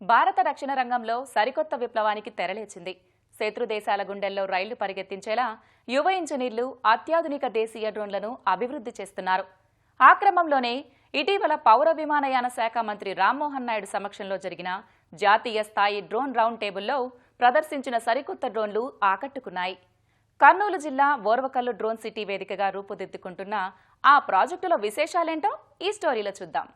భారత రక్షణ రంగంలో సరికొత్త విప్లవానికి తెరలేచింది. శత్రు దేశాల గుండెల్లో రైళ్లు పరిగెత్తించేలా యువ ఇంజనీర్లు అత్యాధునిక దేశీయ డ్రోన్లను అభివృద్ధి చేస్తున్నారు. ఆ క్రమంలోనే ఇటీవల పౌర విమానయాన శాఖ మంత్రి రామ్మోహన్ నాయుడు సమక్షంలో జరిగిన జాతీయ స్థాయి డ్రోన్ రౌండ్ టేబుల్లో ప్రదర్శించిన సరికొత్త డ్రోన్లు ఆకట్టుకున్నాయి. కర్నూలు జిల్లా ఓర్వకల్లు డ్రోన్ సిటీ వేదికగా రూపుదిద్దుకుంటున్న ఆ ప్రాజెక్టులో విశేషాలేంటో ఈ స్టోరీలో చూద్దాం.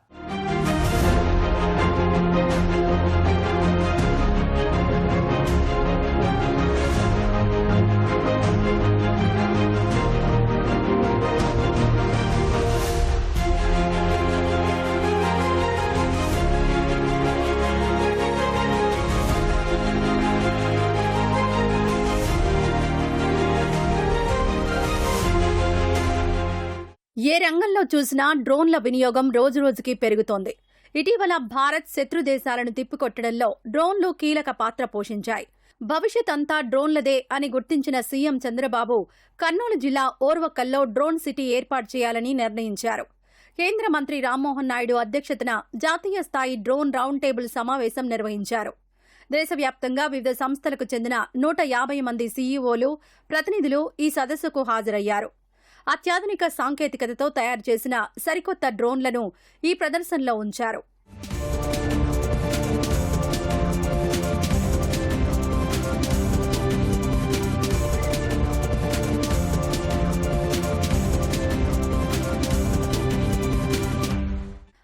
ఏ రంగంలో చూసినా డ్రోన్ల వినియోగం రోజురోజుకి పెరుగుతోంది. ఇటీవల భారత్ శత్రు దేశాలను తిప్పికొట్టడంలో డ్రోన్లు కీలక పాత్ర పోషించాయి. భవిష్యత్ అంతా డ్రోన్లదే అని గుర్తించిన సీఎం చంద్రబాబు కర్నూలు జిల్లా ఓర్వకల్లో డ్రోన్ సిటీ ఏర్పాటు చేయాలని నిర్ణయించారు. కేంద్ర మంత్రి రామ్మోహన్ నాయుడు అధ్యక్షతన జాతీయ స్థాయి డ్రోన్ రౌండ్ టేబుల్ సమావేశం నిర్వహించారు. దేశవ్యాప్తంగా వివిధ సంస్థలకు చెందిన 150 మంది సీఈఓలు, ప్రతినిధులు ఈ సదస్సుకు హాజరయ్యారు. అత్యాధునిక సాంకేతికతతో తయారు చేసిన సరికొత్త డ్రోన్లను ఈ ప్రదర్శనలో ఉంచారు.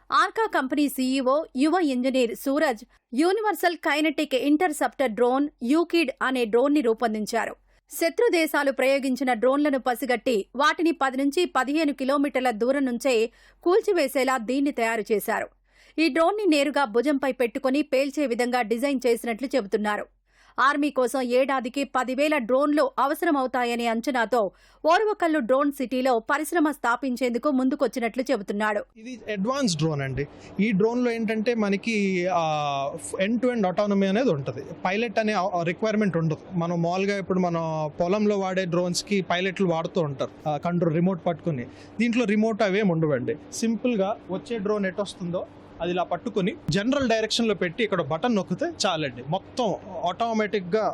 ఆర్కా కంపెనీ సీఈఓ, యువ engineer Suraj universal kinetic interceptor drone UKID అనే డ్రోన్ని రూపొందించారు. శత్రు దేశాలు ప్రయోగించిన డ్రోన్లను పసిగట్టి వాటిని 10 నుంచి 15 కిలోమీటర్ల దూరం నుంచే కూల్చివేసేలా దీన్ని తయారు చేశారు. ఈ డ్రోన్ని నేరుగా భుజంపై పెట్టుకుని పేల్చే విధంగా డిజైన్ చేసినట్లు చెబుతున్నారు. ఆర్మీ కోసం ఏడాదికి 10,000 డ్రోన్లు అవసరమవుతాయనే అంచనాతో ఓర్వకల్లు డ్రోన్ సిటీలో పరిశ్రమ స్థాపించేందుకు ముందుకొచ్చినట్లు చెబుతున్నాడు. ఇది అడ్వాన్స్ డ్రోన్ అండి. ఈ డ్రోన్ లో ఏంటంటే మనకి ఎండ్ టు ఎండ్ ఆటోనమీ అనేది ఉంటుంది. పైలట్ అనే రిక్వైర్మెంట్ ఉండదు. మనం మామూలుగా ఇప్పుడు మన పొలంలో వాడే డ్రోన్స్ కి పైలట్లు వాడుతూ ఉంటారు, కంట్రోల్ రిమోట్ పట్టుకుని. దీంట్లో రిమోట్ అవేం ఉండవండి. సింపుల్ గా వచ్చే డ్రోన్ ఎటు వస్తుందో అది ఇలా పట్టుకుని జనరల్ డైరెక్షన్ లో పెట్టి ఇక్కడ బటన్ నొక్కితే చాలండి. మొత్తం ఆటోమేటిక్ గా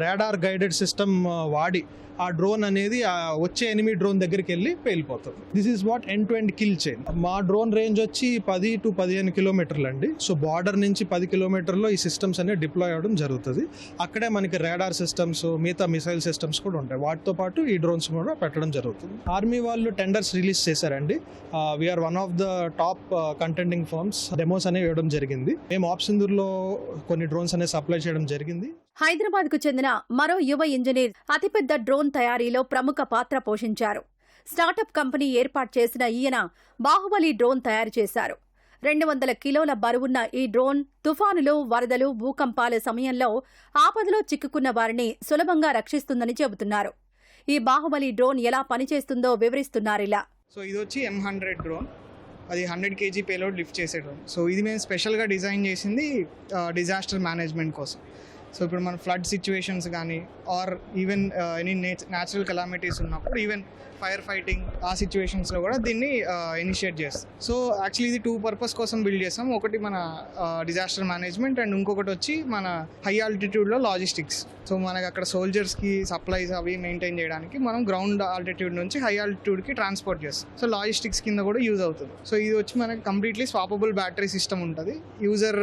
రాడార్ గైడెడ్ సిస్టమ్ వాడి ఆ డ్రోన్ అనేది వచ్చే ఎనిమీ డ్రోన్ దగ్గరికి వెళ్ళి పేలిపోతుంది. This is what end to end kill chain. మా డ్రోన్ రేంజ్ వచ్చి 10 to 15 కిలోమీటర్లు అండి. సో బార్డర్ నుంచి 10 కిలోమీటర్లో ఈ సిస్టమ్స్ అనేవి డిప్లాయ్ అవ్వడం జరుగుతుంది. అక్కడే మనకి రాడార్ సిస్టమ్స్, మిగతా మిసైల్ సిస్టమ్స్ కూడా ఉంటాయి. వాటితో పాటు ఈ డ్రోన్స్ కూడా పెట్టడం జరుగుతుంది. ఆర్మీ వాళ్ళు టెండర్స్ రిలీజ్ చేశారండి. We're one of the top contending firms. Demos అనేవి ఇవ్వడం జరిగింది. మేము ఆప్సిందూర్లో కొన్ని డ్రోన్స్ అనేవి సప్లై చేయడం జరిగింది. హైదరాబాద్ కు చెందిన మరో యువ ఇంజనీర్ అతిపెద్ద డ్రోన్ తయారీలో ప్రముఖ పాత్ర పోషించారు. స్టార్టప్ కంపెనీ ఏర్పాటు చేసిన ఈయన బాహుబలి డ్రోన్ తయారు చేశారు. 200 కిలోల బరువున్న ఈ డ్రోన్ తుఫానులు, వరదలు, భూకంపాల సమయంలో ఆపదలో చిక్కుకున్న వారిని సులభంగా రక్షిస్తుందని చెబుతున్నారు. ఈ బాహుబలి డ్రోన్ ఎలా పనిచేస్తుందో వివరిస్తున్నారిలా. సో ఇది వచ్చి M100 డ్రోన్. అది 100 kg పేలోడ్ లిఫ్ట్ చేసే డ్రోన్. సో ఇది మేము స్పెషల్గా డిజైన్ చేసింది డిజాస్టర్ మేనేజ్మెంట్ కోసం. సో ఇప్పుడు మన ఫ్లడ్ సిచ్యువేషన్స్ కానీ or even any natural calamities ఉన్నప్పుడు, ఈవెన్ ఫైర్ ఫైటింగ్ ఆ సిచ్యువేషన్స్లో కూడా దీన్ని ఇనిషియేట్ చేస్తాం. సో యాక్చువల్లీ ఇది 2 పర్పస్ కోసం బిల్డ్ చేస్తాం. ఒకటి మన డిజాస్టర్ మేనేజ్మెంట్ అండ్ ఇంకొకటి వచ్చి మన హై ఆల్టిట్యూడ్లో లాజిస్టిక్స్. సో మనకి అక్కడ సోల్జర్స్కి సప్లైస్ అవి మెయింటైన్ చేయడానికి మనం గ్రౌండ్ ఆల్టిట్యూడ్ నుంచి హై ఆల్టిట్యూడ్కి ట్రాన్స్పోర్ట్ చేస్తాం. సో లాజిస్టిక్స్ కింద కూడా యూజ్ అవుతుంది. సో ఇది వచ్చి మనకి కంప్లీట్లీ స్వాపబుల్ బ్యాటరీ సిస్టమ్ ఉంటుంది. యూజర్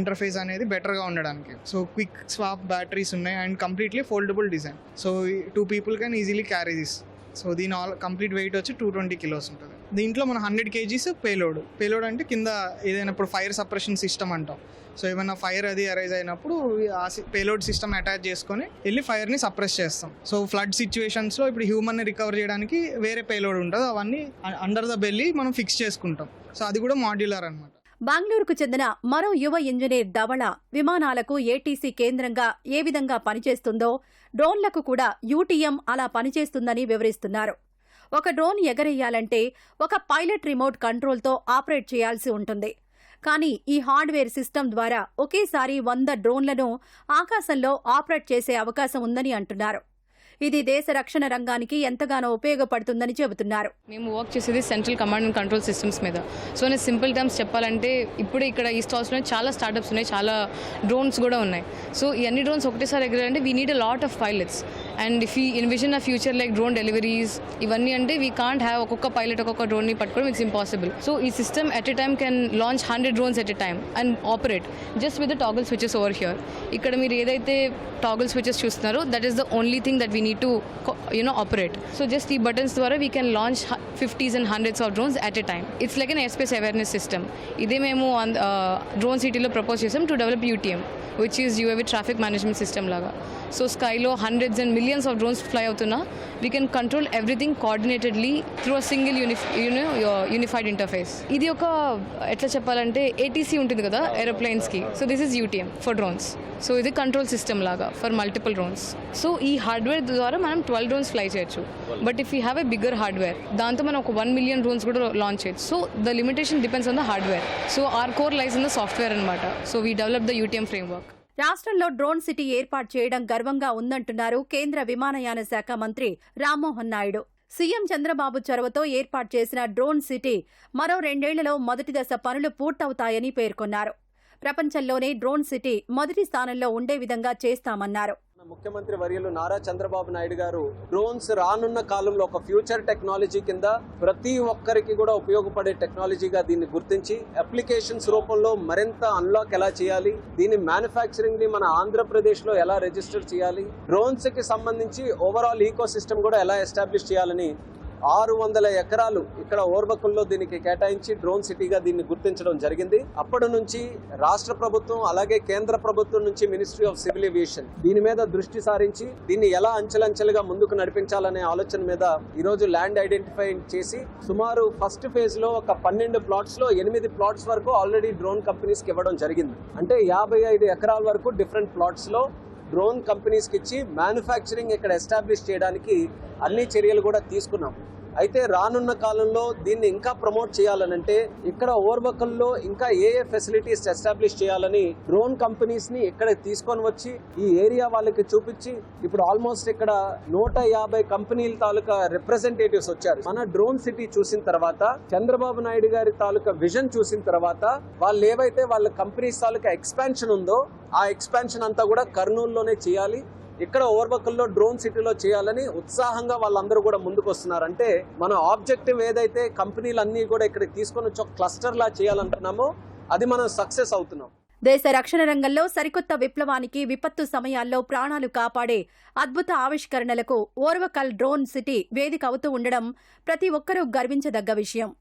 ఇంటర్ఫేస్ అనేది బెటర్గా ఉండడానికి. సో క్విక్ స్వాప్ బ్యాటరీస్ ఉన్నాయి and completely foldable design. So 2 people can easily carry this. So దీని కంప్లీట్ వెయిట్ వచ్చి 220 kilos ఉంటుంది. దీంట్లో మన 100 kgs పేలోడ్ అంటే కింద ఏదైనా ఇప్పుడు ఫైర్ సప్రెషన్ సిస్టమ్ అంటాం. సో ఏమైనా ఫైర్ అది అరైజ్ అయినప్పుడు ఆ పేలోడ్ సిస్టమ్ అటాచ్ చేసుకొని వెళ్ళి ఫైర్ని సప్రెస్ చేస్తాం. సో ఫ్లడ్ సిచ్యువేషన్స్లో ఇప్పుడు హ్యూమన్ని రికవర్ చేయడానికి వేరే పేలోడ్ ఉంటుంది. అవన్నీ అండర్ ద బెల్లీ మనం ఫిక్స్ చేసుకుంటాం. సో అది కూడా మాడ్యులర్ అనమాట. బెంగళూరుకు చెందిన మరో యువ ఇంజనీర్ ధవళ విమానాలకు ఏటీసీ కేంద్రంగా ఏ విధంగా పనిచేస్తుందో డ్రోన్లకు కూడా యూటీఎం అలా పనిచేస్తుందని వివరిస్తున్నారు. ఒక డ్రోన్ ఎగరేయాలంటే ఒక పైలట్ రిమోట్ కంట్రోల్తో ఆపరేట్ చేయాల్సి ఉంటుంది. కానీ ఈ హార్డ్వేర్ సిస్టమ్ ద్వారా ఒకేసారి 100 డ్రోన్లను ఆకాశంలో ఆపరేట్ చేసే అవకాశం ఉందని అంటున్నారు. ఇది దేశ రక్షణ రంగానికి ఎంతగానో ఉపయోగపడుతుందని చెబుతున్నారు. మేము వర్క్ చేసేది central command and control systems మీద. సో నేను సింపుల్ టర్మ్స్ చెప్పాలంటే ఇప్పుడే ఇక్కడ ఈ స్టాల్స్లో చాలా స్టార్టప్స్ ఉన్నాయి, చాలా డ్రోన్స్ కూడా ఉన్నాయి. సో ఈ అన్ని డ్రోన్స్ ఒకటేసారి ఎగరాలంటే we need a lot of pilots. And if we envision a future like drone deliveries ఇవన్నీ అంటే వీ కాంట్ హ్యావ్ ఒక్కొక్క పైలట్ ఒక్కొక్క డ్రోన్ని పట్టుకోవడం ఇట్స్ ఇంపాసిబుల్. సో ఈ system at a time can launch 100 drones at a time and operate just with the toggle switches over here. ఇక్కడ మీరు ఏదైతే టాగల్ స్విచెస్ చూస్తున్నారో that is the only thing that we need to operate. So just ఈ buttons ద్వారా we can launch 50s and 100s of drones at a time. It's like an air space awareness system. ఇదే మేము drone సిటీలో propose చేసాం to develop UTM, which is UAV traffic management system లాగా. So స్కైలో hundreds and millions of drones fly అవుతున్నా we can control everything కోఆర్డినేటెడ్లీ through a single unified interface. ఇది ఒక ఎట్లా చెప్పాలంటే ATC ఉంటుంది కదా ఏరోప్లేన్స్కి. So this is UTM for drones. So ఇది కంట్రోల్ సిస్టమ్ లాగా ఫర్ మల్టిపుల్ డ్రోన్స్. సో ఈ హార్డ్వేర్ ద్వారా మనం 12 డ్రోన్స్ ఫ్లై చేయొచ్చు. But if you have a bigger hardware దాంతో మనం ఒక 1 million డ్రోన్స్ కూడా లాంచ్ చేయొచ్చు. So the limitation depends on the hardware. So our core lies in the software అనమాట. So we develop the UTM framework. రాష్ట్రంలో drone city ఏర్పాటు చేయడం గర్వంగా ఉందంటున్నారు కేంద్ర విమానయాన శాఖ మంత్రి రామ్మోహన్ నాయుడు. సీఎం చంద్రబాబు చొరవతో ఏర్పాటు చేసిన డ్రోన్ సిటీ మరో 2 ఏళ్లలో మొదటి దశ పనులు పూర్తవుతాయని పేర్కొన్నారు. ప్రపంచంలోనే డ్రోన్ సిటీ మొదటి స్థానంలో ఉండే విధంగా చేస్తామన్నారు. ముఖ్యమంత్రి వర్యులు నారా చంద్రబాబు నాయుడు గారు డ్రోన్స్ రానున్న కాలంలో ఒక ఫ్యూచర్ టెక్నాలజీ కింద ప్రతి ఒక్కరికి కూడా ఉపయోగపడే టెక్నాలజీగా దీన్ని గుర్తించి అప్లికేషన్స్ రూపంలో మరింత అన్లాక్ ఎలా చేయాలి, దీని మ్యానుఫ్యాక్చరింగ్ ని మన ఆంధ్రప్రదేశ్ లో ఎలా రిజిస్టర్ చేయాలి, డ్రోన్స్ కి సంబంధించి ఓవరాల్ ఈకో సిస్టమ్ కూడా ఎలా ఎస్టాబ్లిష్ చేయాలని 600 ఎకరాలు ఇక్కడ ఓర్వకుల్లో దీనికి కేటాయించి డ్రోన్ సిటీగా దీన్ని గుర్తించడం జరిగింది. అప్పటి నుంచి రాష్ట్ర ప్రభుత్వం అలాగే కేంద్ర ప్రభుత్వం నుంచి మినిస్ట్రీ ఆఫ్ సివిల్ ఏవియేషన్ దీని మీద దృష్టి సారించి దీన్ని ఎలా అంచెలంచెలుగా ముందుకు నడిపించాలనే ఆలోచన మీద ఈరోజు ల్యాండ్ ఐడెంటిఫై చేసి సుమారు ఫస్ట్ ఫేజ్ లో ఒక 12 ప్లాట్స్ లో 8 ప్లాట్స్ వరకు ఆల్రెడీ డ్రోన్ కంపెనీస్ కి ఇవ్వడం జరిగింది. అంటే 55 ఎకరాల వరకు డిఫరెంట్ ప్లాట్స్ లో డ్రోన్ కంపెనీస్కి ఇచ్చి మ్యానుఫ్యాక్చరింగ్ ఇక్కడ ఎస్టాబ్లిష్ చేయడానికి అన్ని చర్యలు కూడా తీసుకున్నాం. అయితే రానున్న కాలంలో దీన్ని ఇంకా ప్రమోట్ చేయాలనంటే ఇక్కడ ఓర్వకల్లో ఇంకా ఏ ఫెసిలిటీస్ ఎస్టాబ్లిష్ చేయాలని డ్రోన్ కంపెనీస్ ని ఇక్కడ తీసుకొని వచ్చి ఈ ఏరియా వాళ్ళకి చూపించి ఇప్పుడు ఆల్మోస్ట్ ఇక్కడ 150 కంపెనీల తాలూకా రిప్రజెంటేటివ్స్ వచ్చారు. మన డ్రోన్ సిటీ చూసిన తర్వాత చంద్రబాబు నాయుడు గారి తాలూకా విజన్ చూసిన తర్వాత వాళ్ళు ఏవైతే వాళ్ళ కంపెనీస్ తాలూకా ఎక్స్పాన్షన్ ఉందో ఆ ఎక్స్పాన్షన్ అంతా కూడా కర్నూలులోనే చేయాలి, ఇక్కడ ఓర్వకల్లో డ్రోన్ సిటీలో చేయాలని ఉత్సాహంగా వాళ్ళందరూ కూడా ముందుకు వస్తున్నారంటే మన ఆబ్జెక్టివ్ ఏదైతే కంపెనీలన్నీ కూడా ఇక్కడ తీసుకొని వచ్చి క్లస్టర్ లా చేయాలంటున్నామో అది మనం సక్సెస్ అవుతున్నాం. దేశ రక్షణ రంగంలో సరికొత్త విప్లవానికి విపత్తు సమయాల్లో ప్రాణాలు కాపాడే అద్భుత ఆవిష్కరణలకు ఓర్వకల్ డ్రోన్ సిటీ వేదిక అవుతూ ఉండడం ప్రతి ఒక్కరూ గర్వించదగ్గ విషయం.